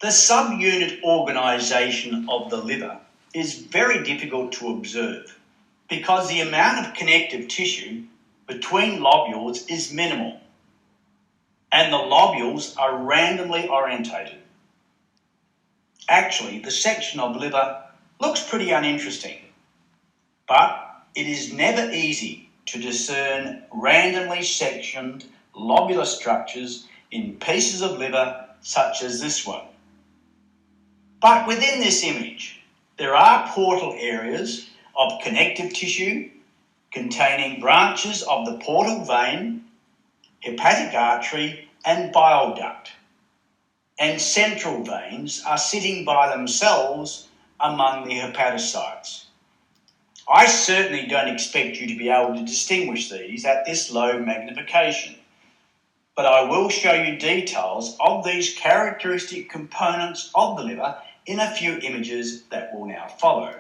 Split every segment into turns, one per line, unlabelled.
The subunit organisation of the liver is very difficult to observe because the amount of connective tissue between lobules is minimal and the lobules are randomly orientated. Actually, the section of liver looks pretty uninteresting, but it is never easy to discern randomly sectioned lobular structures in pieces of liver such as this one. But within this image, there are portal areas of connective tissue containing branches of the portal vein, hepatic artery and bile duct, and central veins are sitting by themselves among the hepatocytes. I certainly don't expect you to be able to distinguish these at this low magnification, but I will show you details of these characteristic components of the liver in a few images that will now follow.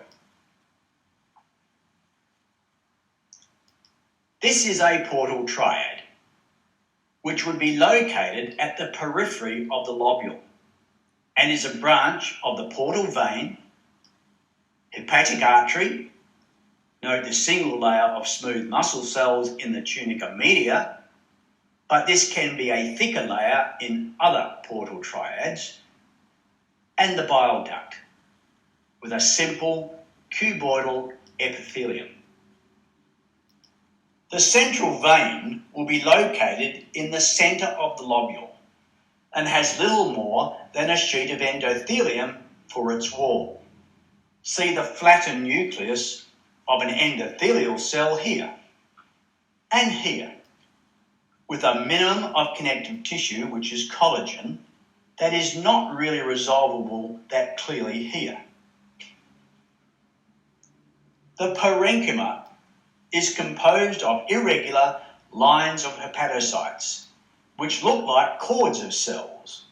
This is a portal triad, which would be located at the periphery of the lobule and is a branch of the portal vein, hepatic artery, note the single layer of smooth muscle cells in the tunica media, but this can be a thicker layer in other portal triads, and the bile duct with a simple cuboidal epithelium. The central vein will be located in the centre of the lobule and has little more than a sheet of endothelium for its wall. See the flattened nucleus of an endothelial cell here and here, with a minimum of connective tissue, which is collagen, that is not really resolvable that clearly here. The parenchyma is composed of irregular lines of hepatocytes, which look like cords of cells.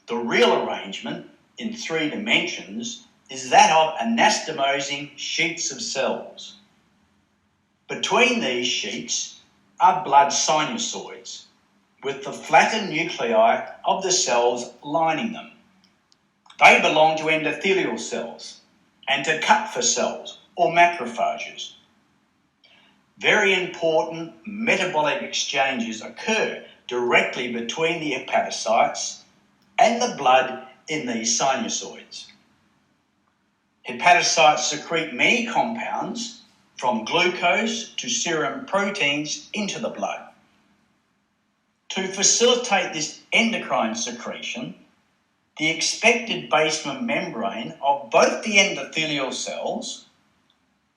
The real arrangement in 3 dimensions is that of anastomosing sheets of cells. Between these sheets are blood sinusoids, with the flattened nuclei of the cells lining them. They belong to endothelial cells and to Kupffer cells or macrophages. Very important metabolic exchanges occur directly between the hepatocytes and the blood in these sinusoids. Hepatocytes secrete many compounds from glucose to serum proteins into the blood. To facilitate this endocrine secretion, the expected basement membrane of both the endothelial cells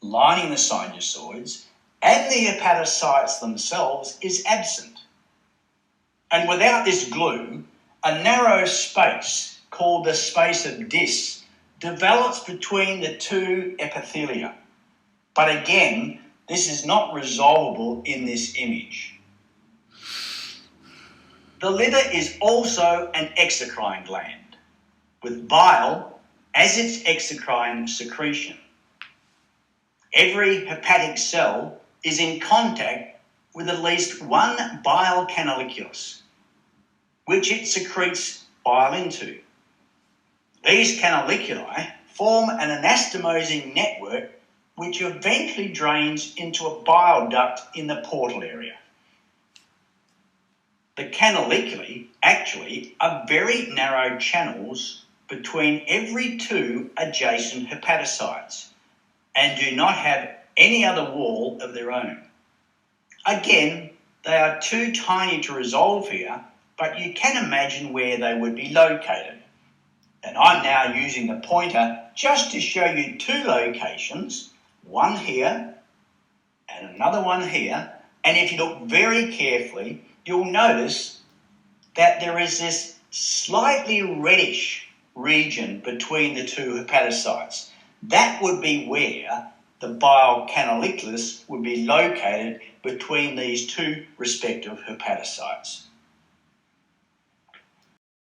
lining the sinusoids and the hepatocytes themselves is absent. And without this glue, a narrow space called the space of Dis develops between the 2 epithelia. But again, this is not resolvable in this image. The liver is also an exocrine gland, with bile as its exocrine secretion. Every hepatic cell is in contact with at least one bile canaliculus, which it secretes bile into. These canaliculi form an anastomosing network which eventually drains into a bile duct in the portal area. The canaliculi actually are very narrow channels between every 2 adjacent hepatocytes and do not have any other wall of their own. Again, they are too tiny to resolve here, but you can imagine where they would be located. And I'm now using the pointer just to show you 2 locations, one here and another one here. And if you look very carefully, you'll notice that there is this slightly reddish region between the 2 hepatocytes. That would be where the bile canaliculus would be located between these 2 respective hepatocytes.